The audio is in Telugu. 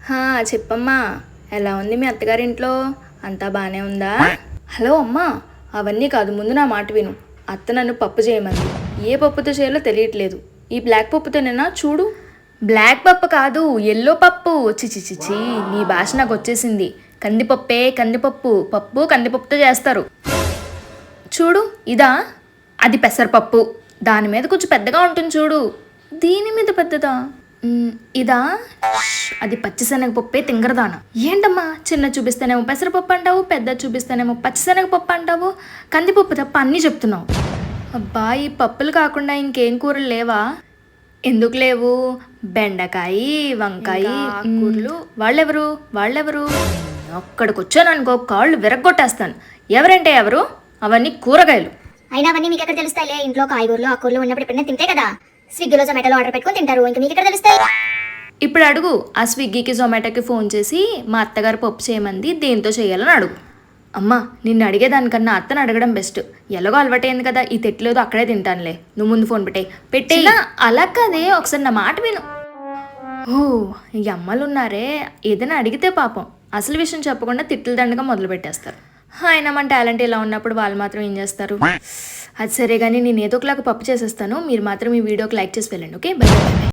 హా, చెప్పమ్మా. ఎలా ఉంది మీ అత్తగారింట్లో? అంతా బాగానే ఉందా? హలో అమ్మా, అవన్నీ కాదు, ముందు నా మాట విను. అత్త నన్ను పప్పు చేయమంది. ఏ పప్పుతో చేయాలో తెలియట్లేదు. ఈ బ్లాక్ పప్పుతోనేనా? చూడు. బ్లాక్ పప్పు కాదు, ఎల్లో పప్పు. చిచి చిచి, నీ భాష నాకు వచ్చేసింది. కందిపప్పే, కందిపప్పు. పప్పు కందిపప్పుతో చేస్తారు. చూడు, ఇదా? అది పెసరపప్పు. దాని మీద కొంచెం పెద్దగా ఉంటుంది చూడు. దీని మీద పెద్దదా? ఇదా? అది పచ్చిశనగపప్పే, తింగరదాన. ఏంటమ్మా, చిన్న చూపిస్తేనేమో పెసరపప్పు అంటావు, పెద్ద చూపిస్తేనేమో పచ్చిశనగపప్పు అంటావు. కందిపప్పు తప్ప అన్నీ చెప్తున్నావు. అబ్బా, ఈ పప్పులు కాకుండా ఇంకేం కూరలు లేవా? ఎందుకు లేవు? బెండకాయ, వంకాయ, కూరలు. వాళ్ళెవరు? అక్కడికి వచ్చాను అనుకో, కాళ్ళు విరగ్గొట్టేస్తాను. ఎవరంటే ఎవరు? అవన్నీ కూరగాయలు. అయినా అవన్నీ మీకు ఎక్కడ తెలుస్తాయిలే. ఇంట్లో కాయగూరలు ఆకుకూరలు ఉన్నప్పుడు ఎప్పుడైనా తింటే కదా. స్విగ్గీలో జొమాటోలో ఆర్డర్ పెట్టుకొని తింటారు. ఇంకా మీకు ఎక్కడ తెలుస్తాయి? ఇప్పుడు అడుగు, ఆ స్విగ్గీకి జొమాటోకి ఫోన్ చేసి మా అత్తగారు పప్పు చేయమంది, దేంతో చేయాలని అడుగు. అమ్మా, నిన్ను అడిగేదానికన్నా అత్తను అడగడం బెస్ట్. ఎలాగో అలవాటైంది కదా, ఈ తెట్లేదు అక్కడే తింటానులే. నువ్వు ముందు ఫోన్ పెట్టే. అలా కదే, ఒకసారి నా మాట విను. ఓ, ఈ అమ్మలు ఉన్నారే, ఏదైనా అడిగితే పాపం అసలు విషయం చెప్పకుండా తిట్లు దండగా మొదలు పెట్టేస్తారు. ఆయన మన టాలెంట్ ఇలా ఉన్నప్పుడు వాళ్ళు మాత్రం ఏం చేస్తారు? అది సరే కానీ నేను ఏదో ఒకలాగా పప్పు చేసేస్తాను. మీరు మాత్రం ఈ వీడియోకి లైక్ చేసి వెళ్ళండి. Okay, by.